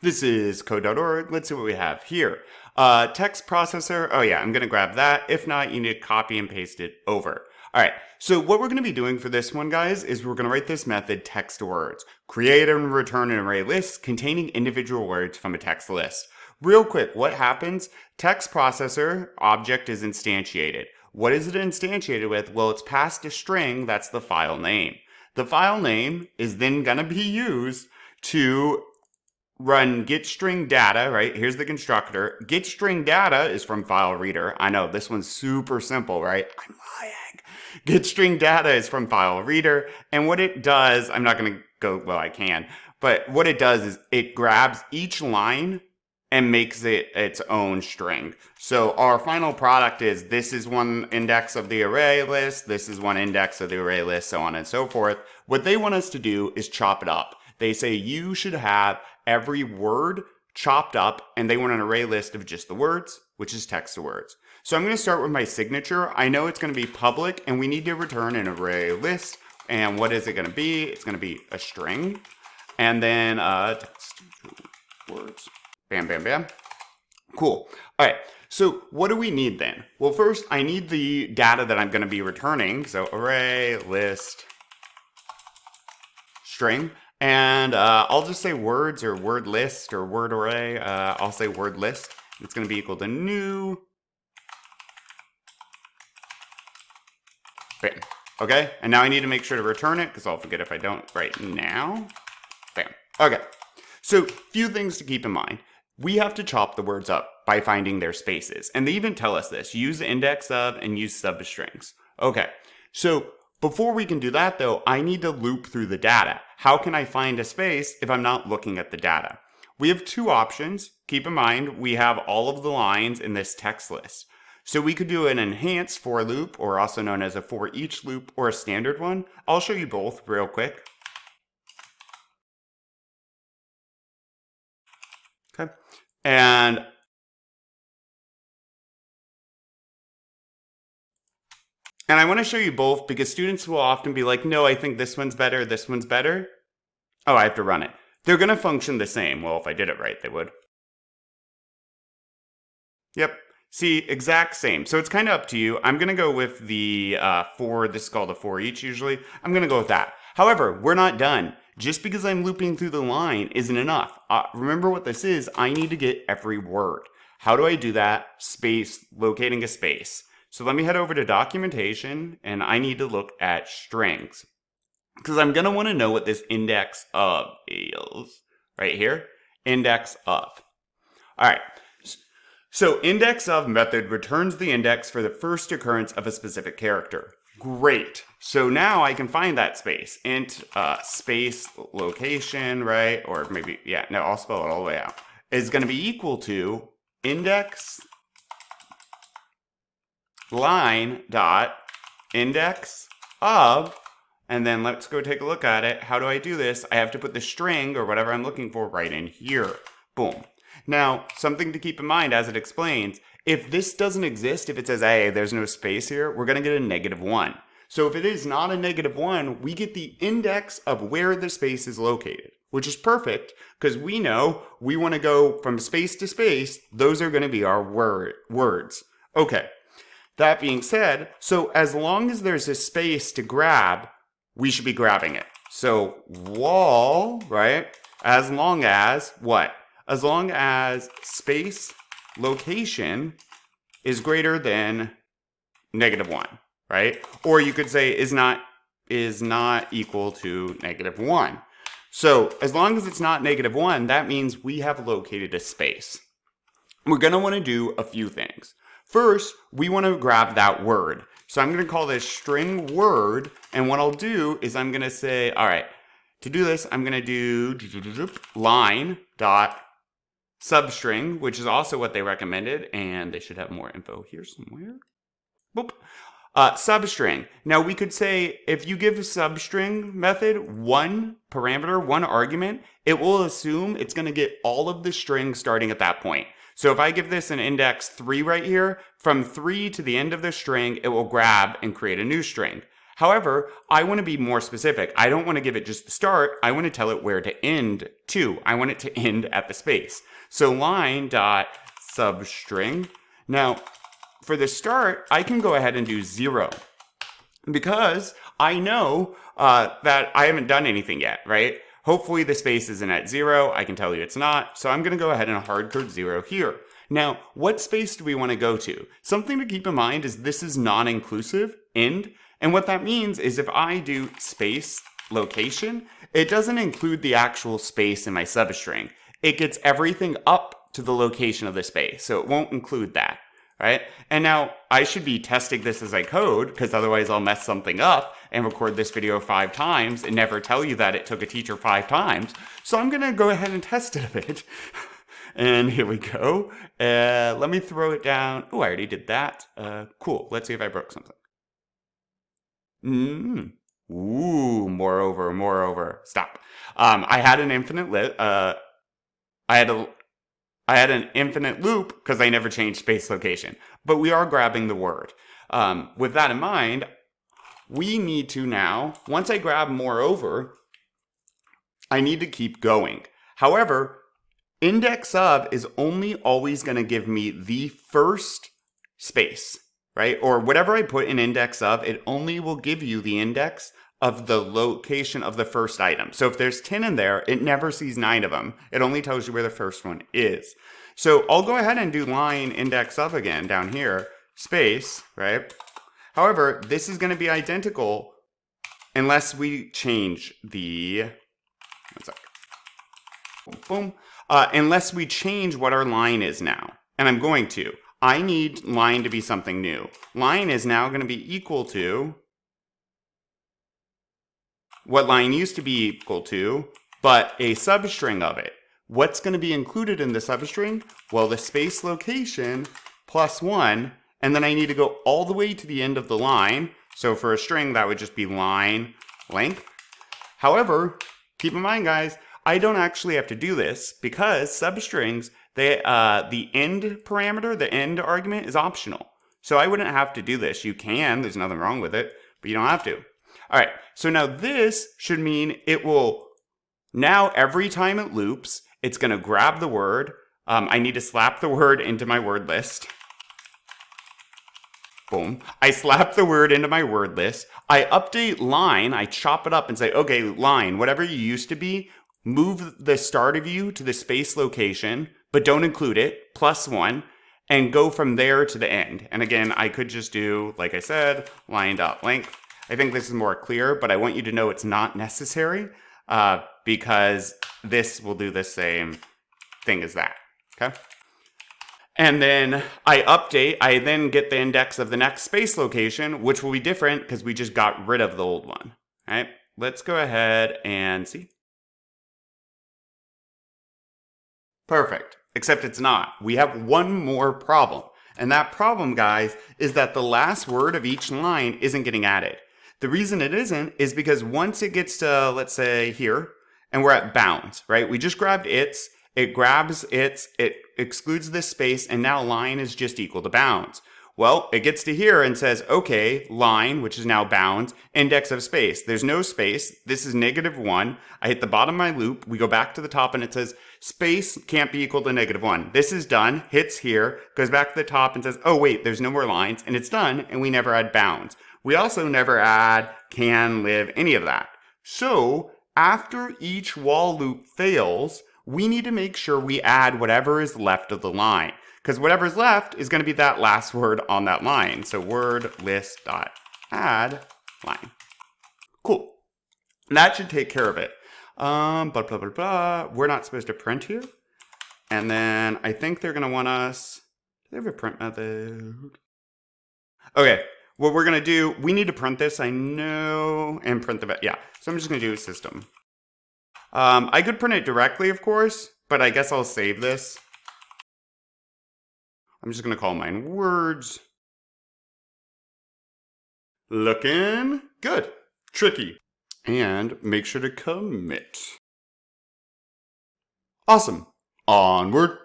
This is code.org. Let's see what we have here. Text processor. Oh yeah, I'm going to grab that. If not, you need to copy and paste it over. All right. So what we're going to be doing for this one, guys, is we're going to write this method text words. Create and return an array list containing individual words from a text list. Real quick, what happens? Text processor object is instantiated. What is it instantiated with? Well, it's passed a string. That's the file name. The file name is then going to be used to run getStringData, right? Here's the constructor. GetStringData is from file reader. I know, this one's super simple, right? I'm lying. GetStringData is from file reader. And what it does, I'm not going to go, well, I can. But what it does is it grabs each line and makes it its own string. So our final product is this is one index of the array list, this is one index of the array list, so on and so forth. What they want us to do is chop it up. They say you should have every word chopped up, and they want an array list of just the words, which is text to words. So I'm going to start with my signature. I know it's going to be public, and we need to return an array list. And what is it going to be? It's going to be a string, and then text to words. Bam, bam, bam. Cool. All right. So what do we need then? Well, first, I need the data that I'm going to be returning. So array list string. And I'll just say words or word list or word array. I'll say word list. It's going to be equal to new. Bam. Okay. And now I need to make sure to return it because I'll forget if I don't right now. Bam. Okay. So few things to keep in mind. We have to chop the words up by finding their spaces. And they even tell us this. Use index of and use substrings. Okay. So before we can do that, though, I need to loop through the data. How can I find a space if I'm not looking at the data? We have two options. Keep in mind, we have all of the lines in this text list. So we could do an enhanced for loop, or also known as a for each loop, or a standard one. I'll show you both real quick. Okay. And I want to show you both because students will often be like, no, I think this one's better, this one's better. Oh, I have to run it. They're going to function the same. Well, if I did it right, they would. Yep. See, exact same. So it's kind of up to you. I'm going to go with the for, this is called a for each usually. I'm going to go with that. However, we're not done. Just because I'm looping through the line isn't enough. Remember what this is. I need to get every word. How do I do that? Space, locating a space. So let me head over to documentation, and I need to look at strings. Because I'm going to want to know what this index of is. Right here, index of. All right. So index of method returns the index for the first occurrence of a specific character. Great. So now I can find that space. Int space location, right? Or maybe, yeah, no, I'll spell it all the way out. Is going to be equal to index line dot index of, and then let's go take a look at it. How do I do this? I have to put the string or whatever I'm looking for right in here. Boom. Now, something to keep in mind as it explains, if this doesn't exist, if it says, hey, there's no space here, we're going to get a -1. So if it is not a -1, we get the index of where the space is located, which is perfect because we know we want to go from space to space. Those are going to be our words. Okay. That being said, so as long as there's a space to grab, we should be grabbing it. So wall, right? As long as what? As long as space location is greater than -1, right? Or you could say is not equal to -1. So as long as it's not -1, that means we have located a space. We're going to want to do a few things. First, we want to grab that word. So I'm going to call this string word. And what I'll do is I'm going to say, all right, to do this, I'm going to do line dot substring, which is also what they recommended. And they should have more info here somewhere. Boop. Substring. Now we could say if you give a substring method one parameter, one argument, it will assume it's going to get all of the strings starting at that point. So if I give this an index 3 right here, from 3 to the end of the string, it will grab and create a new string. However, I want to be more specific. I don't want to give it just the start. I want to tell it where to end to. I want it to end at the space. So line dot substring. Now, for the start, I can go ahead and do 0 because I know that I haven't done anything yet, right? Hopefully the space isn't at 0. I can tell you it's not. So I'm going to go ahead and hardcode 0 here. Now, what space do we want to go to? Something to keep in mind is this is non-inclusive, end. And what that means is if I do space location, it doesn't include the actual space in my substring. It gets everything up to the location of the space. So it won't include that, right? And now I should be testing this as I code because otherwise I'll mess something up and record this video 5 times and never tell you that it took a teacher 5 times. So I'm going to go ahead and test it a bit. And here we go. Let me throw it down. Oh, I already did that. Cool. Let's see if I broke something. Ooh, moreover. Stop. I had an infinite I had an infinite loop because I never changed space location. But we are grabbing the word. With that in mind, we need to now, once I grab moreover, I need to keep going. However, index of is only always going to give me the first space, right? Or whatever I put in index of, it only will give you the index of the location of the first item. So if there's 10 in there, it never sees 9 of them. It only tells you where the first one is. So I'll go ahead and do line index of again down here, space, right? However, this is going to be identical unless we change the, one sec. Boom. Unless we change what our line is now. And I'm going to. I need line to be something new. Line is now going to be equal to what line used to be equal to, but a substring of it. What's going to be included in the substring? Well, the space location plus 1, and then I need to go all the way to the end of the line. So for a string, that would just be line length. However, keep in mind, guys, I don't actually have to do this because substrings, the end parameter, the end argument is optional. So I wouldn't have to do this. You can, there's nothing wrong with it, but you don't have to. All right, so now this should mean it will, now every time it loops, it's going to grab the word. I need to slap the word into my word list. Boom. I slap the word into my word list. I update line. I chop it up and say, okay, line, whatever you used to be, move the start of you to the space location, but don't include it, plus 1, and go from there to the end. And again, I could just do, like I said, line.length. I think this is more clear, but I want you to know it's not necessary because this will do the same thing as that, okay? And then I then get the index of the next space location, which will be different because we just got rid of the old one, all right? Let's go ahead and see. Perfect, except it's not. We have one more problem. And that problem, guys, is that the last word of each line isn't getting added. The reason it isn't is because once it gets to, let's say, here, and we're at bounds, right? We just grabbed its, it grabs its, it excludes this space, and now line is just equal to bounds. Well, it gets to here and says, okay, line, which is now bounds, index of space. There's no space. This is -1. I hit the bottom of my loop. We go back to the top and it says space can't be equal to -1. This is done, hits here, goes back to the top and says, oh wait, there's no more lines, and it's done, and we never add bounds. We also never add can, live, any of that. So after each while loop fails, we need to make sure we add whatever is left of the line. Because whatever's left is going to be that last word on that line. So word list dot add line. Cool. That should take care of it. Blah, blah, blah, blah. We're not supposed to print here. And then I think they're going to want us, do they have a print method? Okay. What we're going to do, we need to print this, I know, and print the, yeah. So I'm just going to do system. I could print it directly, of course, but I guess I'll save this. I'm just going to call mine words. Looking good. Tricky. And make sure to commit. Awesome. Onward.